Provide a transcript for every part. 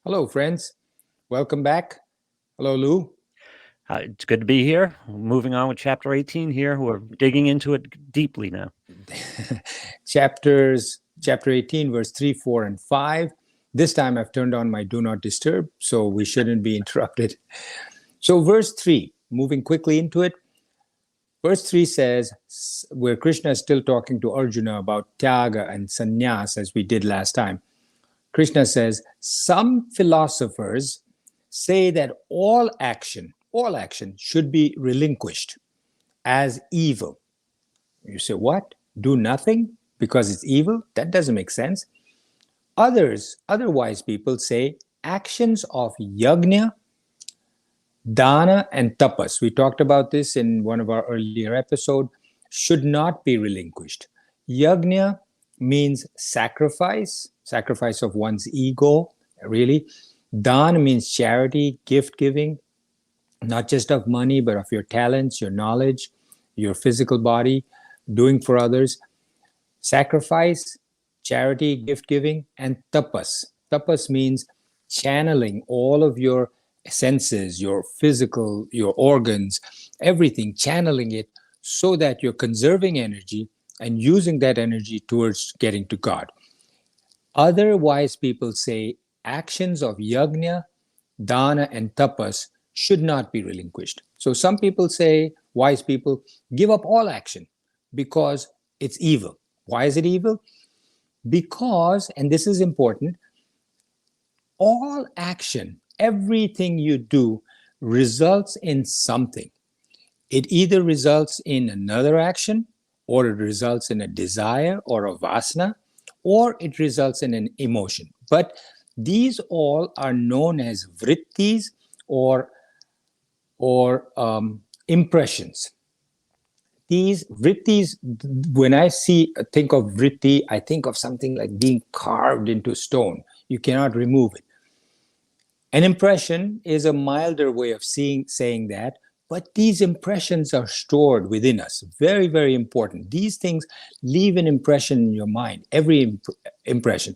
Hello, friends. Welcome back. Hello, Lou. It's good to be here. Moving on with chapter 18 here. We're digging into it deeply now. Chapter 18, verse 3, 4, and 5. This time I've turned on my do not disturb, so we shouldn't be interrupted. So, verse 3, moving quickly into it. Verse 3 says, where Krishna is still talking to Arjuna about tyaga and sannyas, as we did last time. Krishna says, some philosophers say that all action should be relinquished as evil. You say, what? Do nothing because it's evil? That doesn't make sense. Other wise people say actions of yajna, dana, and tapas, we talked about this in one of our earlier episodes, should not be relinquished. Yajna means sacrifice of one's ego, really. Dana means charity, gift giving, not just of money, but of your talents, your knowledge, your physical body, doing for others. Sacrifice, charity, gift giving, and tapas. Tapas means channeling all of your senses, your physical, your organs, everything, channeling it so that you're conserving energy and using that energy towards getting to God. Other wise people say actions of yajna, dana, and tapas should not be relinquished. So some people say, wise people, give up all action because it's evil. Why is it evil? Because, and this is important, all action, everything you do results in something. It either results in another action, or it results in a desire or a vasana, or it results in an emotion. But these all are known as vrittis or impressions. These vrittis, when I think of vritti, I think of something like being carved into stone. You cannot remove it. An impression is a milder way of saying that, but these impressions are stored within us. Very, very important. These things leave an impression in your mind, every impression.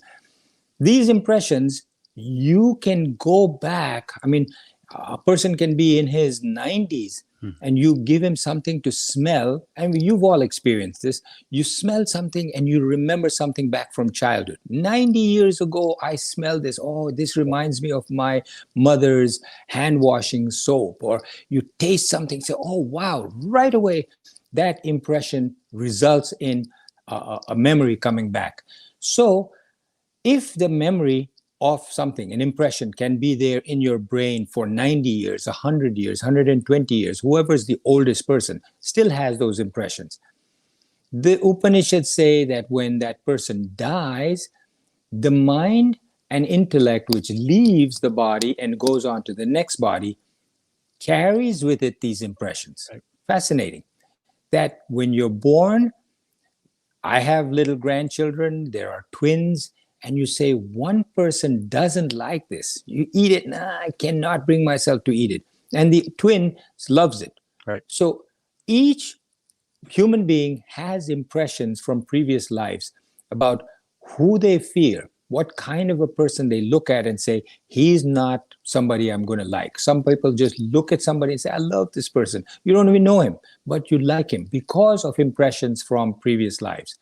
These impressions, you can go back. I mean, a person can be in his 90s and you give him something to smell, and you've all experienced this. You smell something and you remember something back from childhood. 90 years ago, I smelled this. Oh, this reminds me of my mother's hand washing soap. Or you taste something, say, oh, wow, right away, that impression results in a memory coming back. So if the memory of something, an impression, can be there in your brain for 90 years, 100 years, 120 years, whoever is the oldest person still has those impressions. The Upanishads say that when that person dies, the mind and intellect, which leaves the body and goes on to the next body, carries with it these impressions. Right. Fascinating. That when you're born, I have little grandchildren, there are twins, and you say one person doesn't like this, you eat it, I cannot bring myself to eat it, and the twin loves it. Right. So each human being has impressions from previous lives about who they fear, what kind of a person they look at and say, he's not somebody I'm going to like. Some people just look at somebody and say, I love this person. You don't even know him, but you like him because of impressions from previous lives.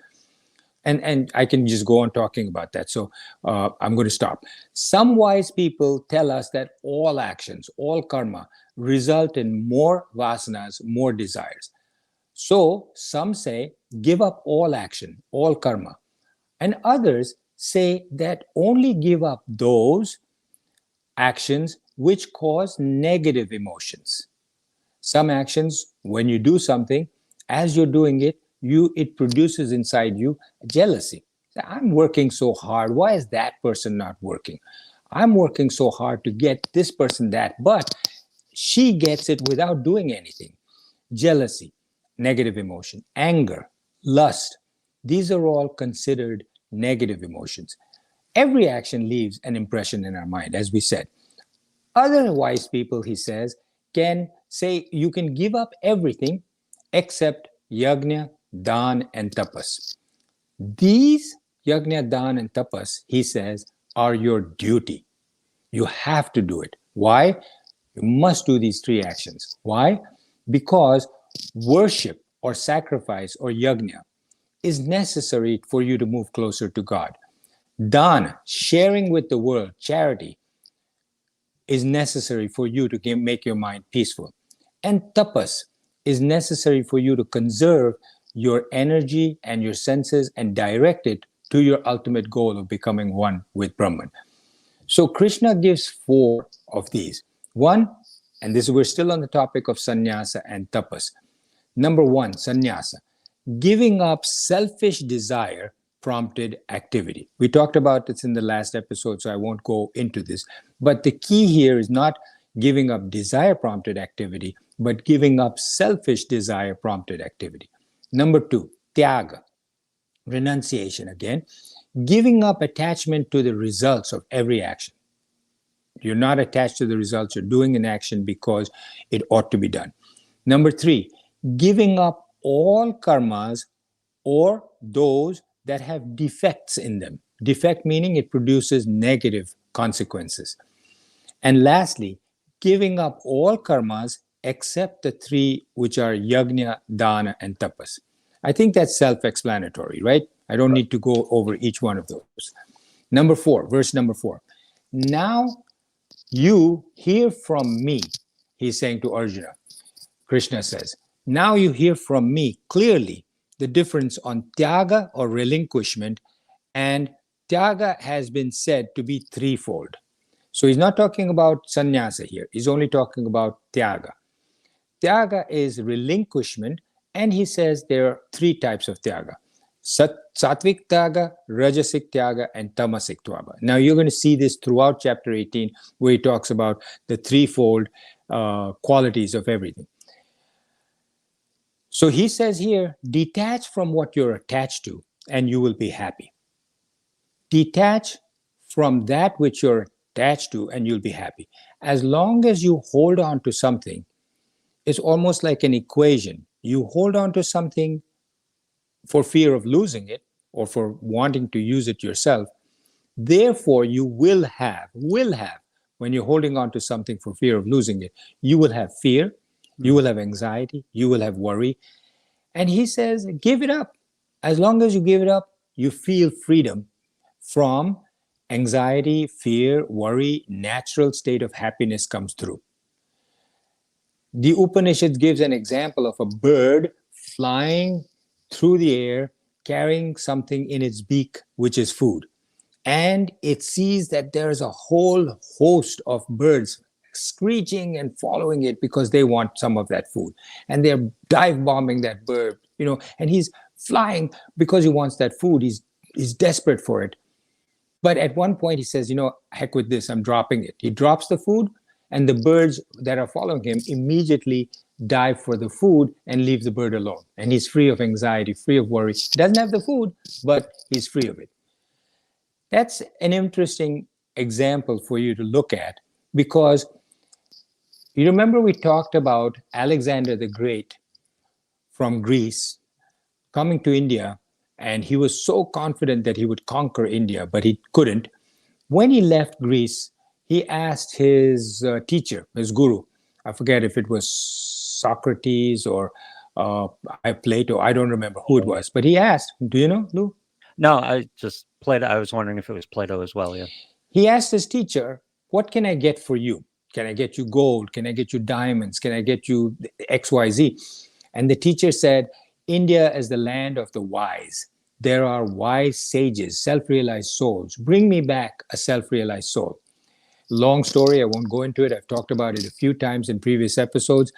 And I can just go on talking about that. So I'm going to stop. Some wise people tell us that all actions, all karma, result in more vasanas, more desires. So some say, give up all action, all karma. And others say that only give up those actions which cause negative emotions. Some actions, when you do something, as you're doing it, it produces inside you jealousy. I'm working so hard. Why is that person not working? I'm working so hard to get this person that, but she gets it without doing anything. Jealousy, negative emotion, anger, lust. These are all considered negative emotions. Every action leaves an impression in our mind, as we said. Other wise people, he says, can say you can give up everything except yajna, dan, and tapas. These yajna, dan, and tapas, he says, are your duty. You have to do it. Why? You must do these three actions. Why? Because worship or sacrifice or yajna is necessary for you to move closer to God. Dana, sharing with the world, charity, is necessary for you to make your mind peaceful. And tapas is necessary for you to conserve your energy and your senses and direct it to your ultimate goal of becoming one with Brahman. So Krishna gives four of these. One, and this we're still on the topic of sannyasa and tapas. Number one, sannyasa, giving up selfish desire prompted activity. We talked about this in the last episode, so I won't go into this. But the key here is not giving up desire prompted activity, but giving up selfish desire prompted activity. Number two, tyaga, renunciation again, giving up attachment to the results of every action. You're not attached to the results. You're doing an action because it ought to be done. Number three, giving up all karmas or those that have defects in them. Defect meaning it produces negative consequences. And lastly, giving up all karmas except the three which are yajna, dana, and tapas. I think that's self-explanatory, right? I don't need to go over each one of those. Number four, verse number 4. Now you hear from me, he's saying to Arjuna. Krishna says, now you hear from me clearly the difference on tyaga or relinquishment, and tyaga has been said to be threefold. So he's not talking about sannyasa here. He's only talking about tyaga. Tyaga is relinquishment, and he says there are three types of tyaga. Sattvic tyaga, rajasic tyaga, and tamasic tyaga. Now you're going to see this throughout chapter 18, where he talks about the threefold qualities of everything. So he says here, detach from what you're attached to, and you will be happy. Detach from that which you're attached to, and you'll be happy. As long as you hold on to something, it's almost like an equation. You hold on to something for fear of losing it or for wanting to use it yourself. Therefore, you will have, when you're holding on to something for fear of losing it, you will have fear, you will have anxiety, you will have worry. And he says, give it up. As long as you give it up, you feel freedom from anxiety, fear, worry. Natural state of happiness comes through. The Upanishad gives an example of a bird flying through the air, carrying something in its beak, which is food. And it sees that there's a whole host of birds screeching and following it because they want some of that food. And they're dive bombing that bird, and he's flying because he wants that food. He's desperate for it. But at one point he says, heck with this, I'm dropping it. He drops the food, and the birds that are following him immediately dive for the food and leave the bird alone. And he's free of anxiety, free of worry. He doesn't have the food, but he's free of it. That's an interesting example for you to look at, because you remember we talked about Alexander the Great from Greece coming to India, and he was so confident that he would conquer India, but he couldn't. When he left Greece, he asked his teacher, his guru, I forget if it was Socrates or Plato, I don't remember who it was, but he asked, do you know, Lou? No, I was wondering if it was Plato as well, yeah. He asked his teacher, what can I get for you? Can I get you gold? Can I get you diamonds? Can I get you XYZ? And the teacher said, India is the land of the wise. There are wise sages, self-realized souls. Bring me back a self-realized soul. Long story, I won't go into it. I've talked about it a few times in previous episodes.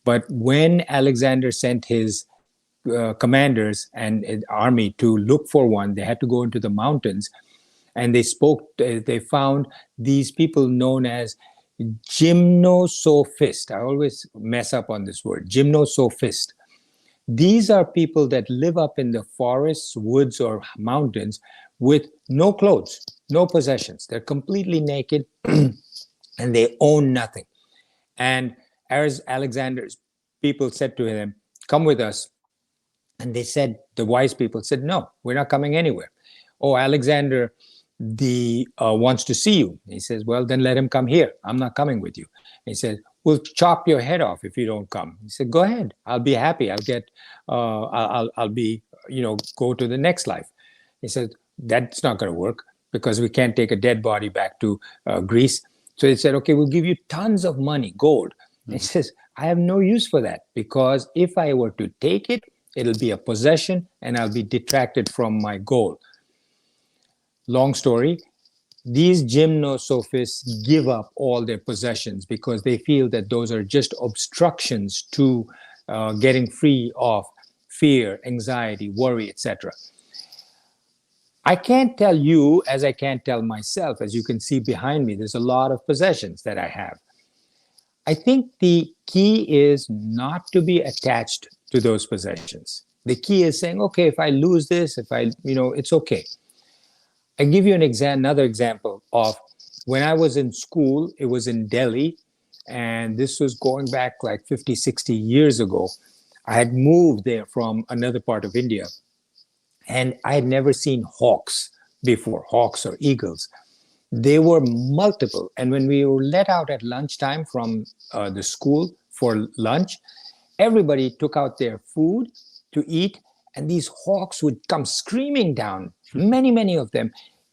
But when Alexander sent his commanders and an army to look for one, they had to go into the mountains, and they found these people known as gymnosophist. I always mess up on this word, gymnosophist. These are people that live up in the forests, woods, or mountains with no clothes, no possessions. They're completely naked and they own nothing. And as Alexander's people said to him, come with us. And they said, the wise people said, no, we're not coming anywhere. Oh, Alexander, wants to see you. He says, well, then let him come here. I'm not coming with you. He says, we'll chop your head off if you don't come. He said, go ahead. I'll be happy. I'll be, go to the next life. He said, that's not going to work because we can't take a dead body back to Greece. So he said, okay, we'll give you tons of money, gold. Mm-hmm. He says, I have no use for that because if I were to take it, it'll be a possession and I'll be detracted from my goal. Long story, these gymnosophists give up all their possessions because they feel that those are just obstructions to getting free of fear, anxiety, worry, etc. I can't tell you as I can't tell myself. As you can see behind me, there's a lot of possessions that I have. I think the key is not to be attached to those possessions. The key is saying, okay, if I lose this, it's okay. I give you another example of when I was in school. It was in Delhi, and this was going back like 50, 60 years ago. I had moved there from another part of India, and I had never seen hawks before, hawks or eagles. They were multiple. And when we were let out at lunchtime from the school for lunch, everybody took out their food to eat, and these hawks would come screaming down, many, many of them,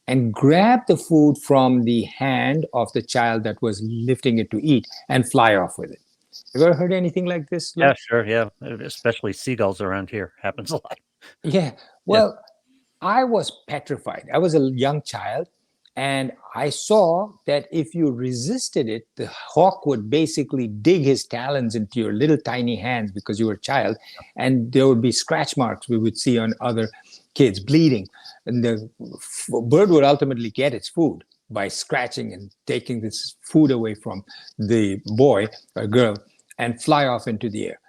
and grab the food from the hand of the child that was lifting it to eat and fly off with it. Have you ever heard anything like this, Lou? Yeah, sure. Yeah. Especially seagulls around here. Happens a lot. Yeah. Well, I was petrified. I was a young child, and I saw that if you resisted it, the hawk would basically dig his talons into your little tiny hands because you were a child, and there would be scratch marks we would see on other kids bleeding. And the bird would ultimately get its food by scratching and taking this food away from the boy or girl and fly off into the air.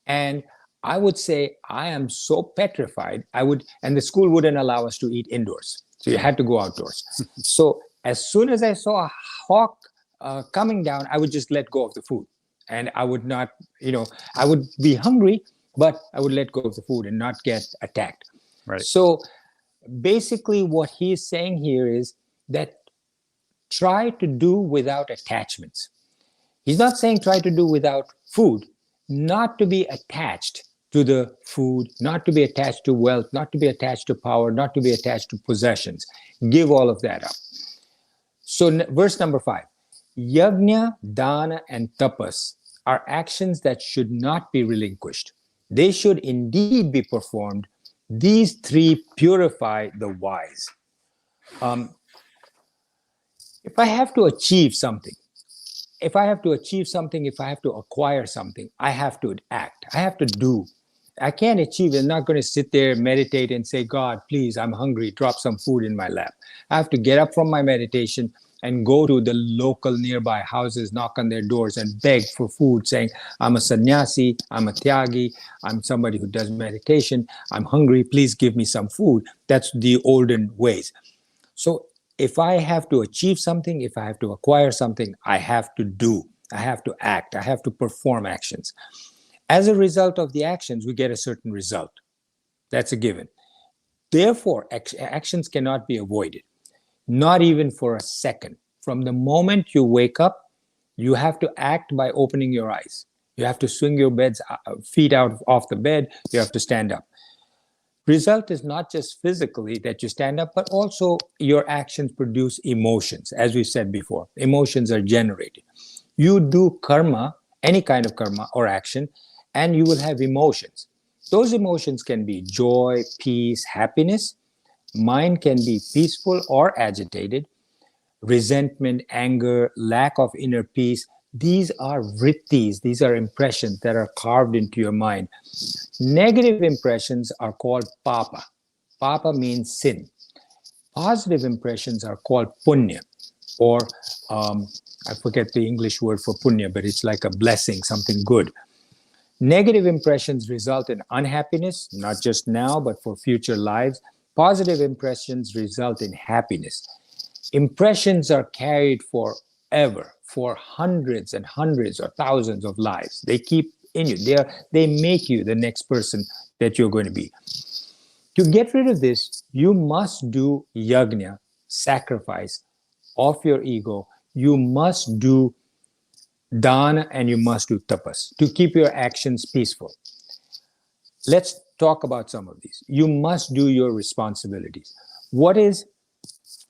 And I would say, I am so petrified. And the school wouldn't allow us to eat indoors. So you had to go outdoors. So as soon as I saw a hawk coming down, I would just let go of the food. And I would not, I would be hungry, but I would let go of the food and not get attacked. Right. So basically what he's saying here is that try to do without attachments. He's not saying try to do without food, not to be attached to the food, not to be attached to wealth, not to be attached to power, not to be attached to possessions. Give all of that up. So verse number 5, yajna, dana, and tapas are actions that should not be relinquished. They should indeed be performed. These three purify the wise. If I have to achieve something, if I have to acquire something, I have to act. I have to do. I can't achieve it. I'm not going to sit there, meditate, and say, God, please, I'm hungry. Drop some food in my lap. I have to get up from my meditation and go to the local nearby houses, knock on their doors, and beg for food, saying, I'm a sannyasi, I'm a tyagi, I'm somebody who does meditation, I'm hungry, please give me some food. That's the olden ways. So if I have to achieve something, if I have to acquire something, I have to do, I have to act, I have to perform actions. As a result of the actions, we get a certain result. That's a given. Therefore, actions cannot be avoided, not even for a second. From the moment you wake up, you have to act by opening your eyes. You have to swing your feet out off the bed. You have to stand up. Result is not just physically that you stand up, but also your actions produce emotions. As we said before, emotions are generated. You do karma, any kind of karma or action, and you will have emotions. Those emotions can be joy, peace, happiness. Mind can be peaceful or agitated. Resentment, anger, lack of inner peace. These are vrittis. These are impressions that are carved into your mind. Negative impressions are called papa. Papa means sin. Positive impressions are called punya, or I forget the English word for punya, but it's like a blessing, something good. Negative impressions result in unhappiness, not just now, but for future lives. Positive impressions result in happiness. Impressions are carried forever, for hundreds and hundreds or thousands of lives. They keep in you. They make you the next person that you're going to be. To get rid of this, you must do yajna, sacrifice of your ego, you must do dana and you must do tapas to keep your actions peaceful. Let's talk about some of these. You must do your responsibilities. What is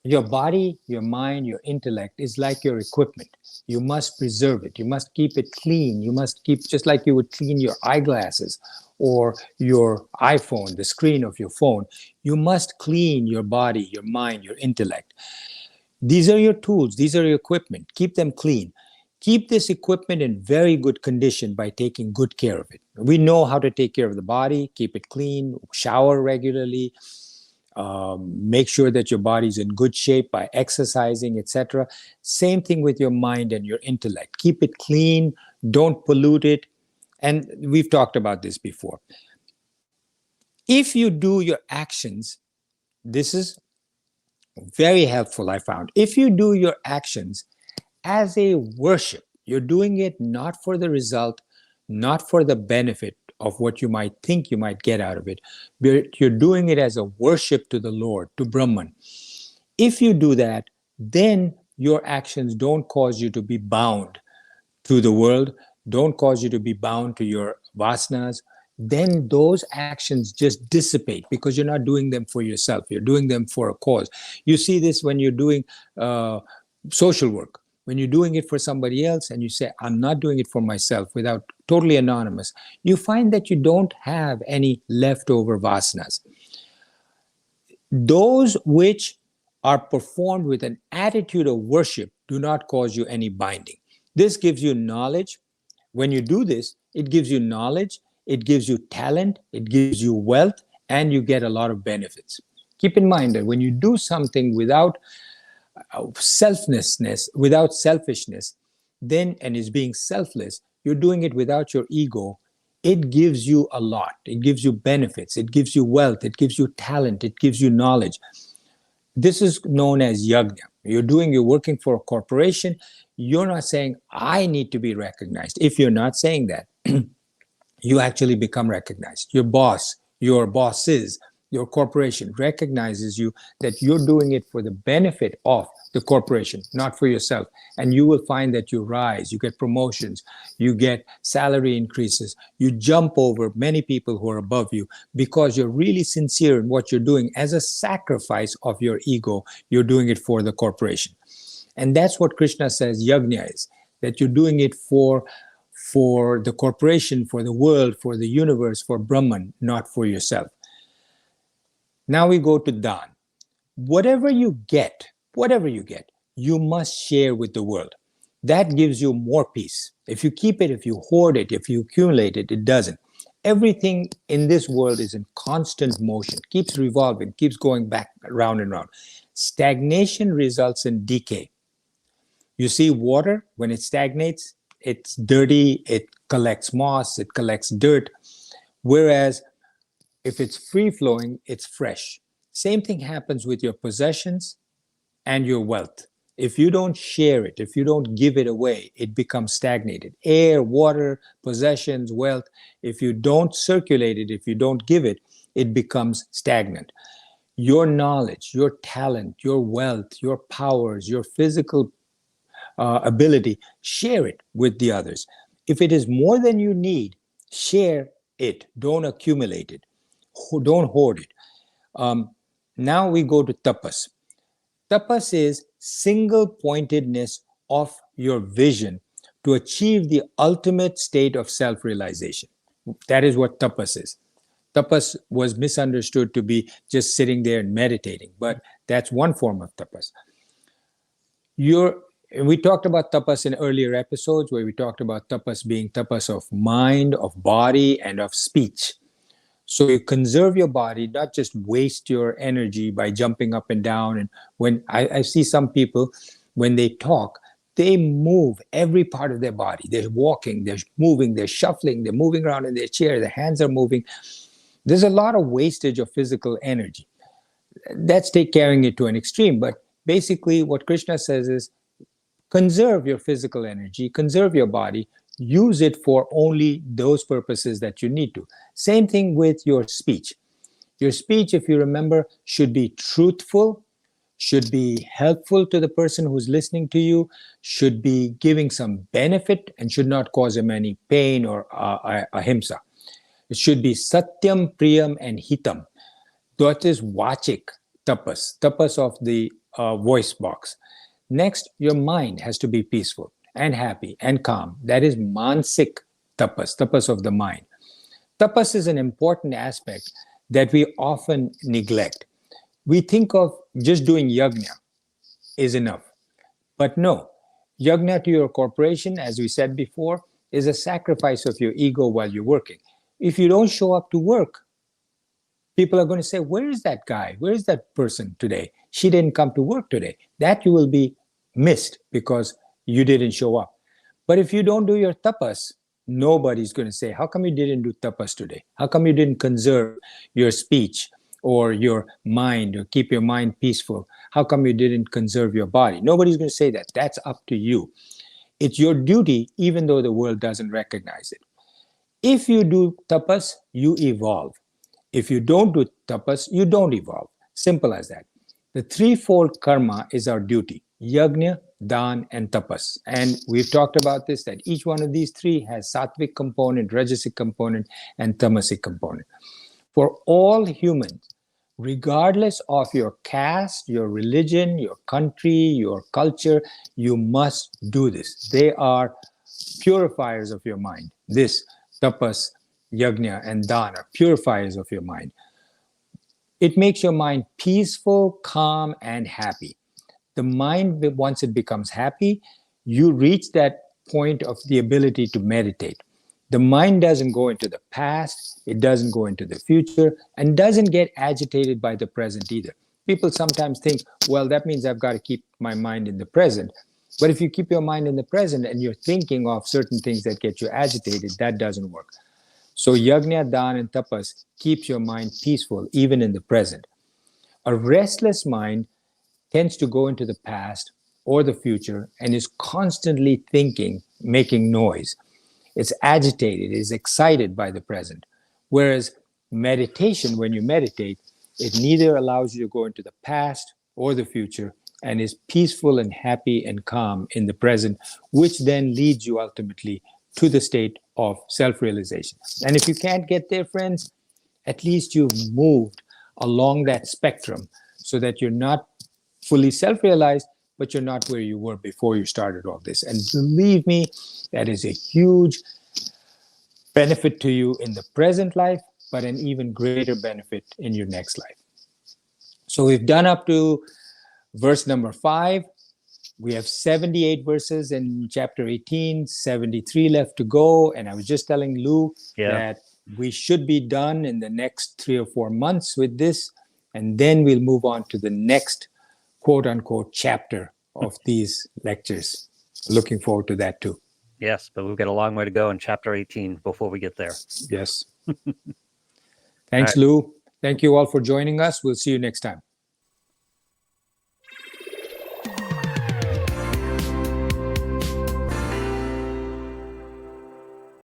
your body, your mind, your intellect is like your equipment. You must preserve it. You must keep it clean. You must keep, just like you would clean your eyeglasses or your iPhone, the screen of your phone. You must clean your body, your mind, your intellect. These are your tools. These are your equipment. Keep them clean. Keep this equipment in very good condition by taking good care of it. We know how to take care of the body, keep it clean, shower regularly, make sure that your body's in good shape by exercising, etc. Same thing with your mind and your intellect. Keep it clean, don't pollute it. And we've talked about this before. If you do your actions, this is very helpful, I found. If you do your actions as a worship, you're doing it not for the result, not for the benefit of what you might think you might get out of it, but you're doing it as a worship to the Lord, to Brahman. If you do that, then your actions don't cause you to be bound to the world, don't cause you to be bound to your vasanas. Then those actions just dissipate because you're not doing them for yourself. You're doing them for a cause. You see this when you're doing social work. When you're doing it for somebody else and you say, I'm not doing it for myself, without totally anonymous, you find that you don't have any leftover vasanas. Those which are performed with an attitude of worship do not cause you any binding. This gives you knowledge. When you do this, it gives you knowledge, it gives you talent, it gives you wealth, and you get a lot of benefits. Keep in mind that when you do something without without selfishness, then, and is being selfless, you're doing it without your ego, it gives you a lot. It gives you benefits, it gives you wealth, it gives you talent, it gives you knowledge. This is known as yajna. You're working for a corporation. You're not saying, I need to be recognized. If you're not saying that, you actually become recognized. Your boss, your bosses, your corporation recognizes you, that you're doing it for the benefit of the corporation, not for yourself. And you will find that you rise, you get promotions, you get salary increases, you jump over many people who are above you because you're really sincere in what you're doing. As a sacrifice of your ego, you're doing it for the corporation. And that's what Krishna says yajna is, that you're doing it for the corporation, for the world, for the universe, for Brahman, not for yourself. Now we go to dan. Whatever you get, you must share with the world. That gives you more peace. If you keep it, if you hoard it, if you accumulate it, it doesn't. Everything in this world is in constant motion, keeps revolving, keeps going back round and round. Stagnation results in decay. You see water, when it stagnates, it's dirty, it collects moss, it collects dirt. Whereas if it's free flowing, it's fresh. Same thing happens with your possessions and your wealth. If you don't share it, if you don't give it away, it becomes stagnated. Air, water, possessions, wealth, if you don't circulate it, if you don't give it, it becomes stagnant. Your knowledge, your talent, your wealth, your powers, your physical ability, share it with the others. If it is more than you need, share it. Don't accumulate it. Don't hoard it. Now we go to tapas. Tapas is single-pointedness of your vision to achieve the ultimate state of self-realization. That is what tapas is. Tapas was misunderstood to be just sitting there and meditating, but that's one form of tapas. We talked about tapas in earlier episodes, where we talked about tapas being tapas of mind, of body, and of speech. So you conserve your body, not just waste your energy by jumping up and down. And when I see some people, when they talk, they move every part of their body. They're walking, they're moving, they're shuffling, they're moving around in their chair, their hands are moving. There's a lot of wastage of physical energy. That's carrying it to an extreme. But basically what Krishna says is, conserve your physical energy, conserve your body, use it for only those purposes that you need to. Same thing with your speech. Your speech, if you remember, should be truthful, should be helpful to the person who's listening to you, should be giving some benefit, and should not cause him any pain or ahimsa. It should be satyam, priyam, and hitam. That is vachik tapas, tapas of the voice box. Next, your mind has to be peaceful and happy and calm. That is mansik tapas, tapas of the mind. Tapas is an important aspect that we often neglect. We think of just doing yajna is enough. But no, yajna to your corporation, as we said before, is a sacrifice of your ego while you're working. If you don't show up to work, people are going to say, where is that guy? Where is that person today? She didn't come to work today. That you will be missed because you didn't show up. But if you don't do your tapas, nobody's going to say, how come you didn't do tapas today? How come you didn't conserve your speech or your mind or keep your mind peaceful? How come you didn't conserve your body? Nobody's going to say that. That's up to you. It's your duty, even though the world doesn't recognize it. If you do tapas, you evolve. If you don't do tapas, you don't evolve. Simple as that. The threefold karma is our duty: yajna, dan, and tapas. And we've talked about this, that each one of these three has sattvic component, rajasic component, and tamasic component. For all humans, regardless of your caste, your religion, your country, your culture, you must do this. They are purifiers of your mind. This, tapas, yajna, and dana are purifiers of your mind. It makes your mind peaceful, calm, and happy. The mind, once it becomes happy, you reach that point of the ability to meditate. The mind doesn't go into the past, it doesn't go into the future, and doesn't get agitated by the present either. People sometimes think, well, that means I've got to keep my mind in the present. But if you keep your mind in the present and you're thinking of certain things that get you agitated, that doesn't work. So yajna, dan, and tapas keeps your mind peaceful even in the present. A restless mind tends to go into the past or the future and is constantly thinking, making noise. It's agitated, is excited by the present. Whereas meditation, when you meditate, it neither allows you to go into the past or the future and is peaceful and happy and calm in the present, which then leads you ultimately to the state of self-realization. And if you can't get there, friends, at least you've moved along that spectrum so that you're not fully self-realized, but you're not where you were before you started all this. And believe me, that is a huge benefit to you in the present life, but an even greater benefit in your next life. So we've done up to verse number 5. We have 78 verses in chapter 18, 73 left to go. And I was just telling Lou that we should be done in the next 3 or 4 months with this. And then we'll move on to the next quote unquote chapter of these lectures. Looking forward to that too. Yes, but we've got a long way to go in chapter 18 before we get there. Yes. Thanks, Lou. Thank you all for joining us. We'll see you next time.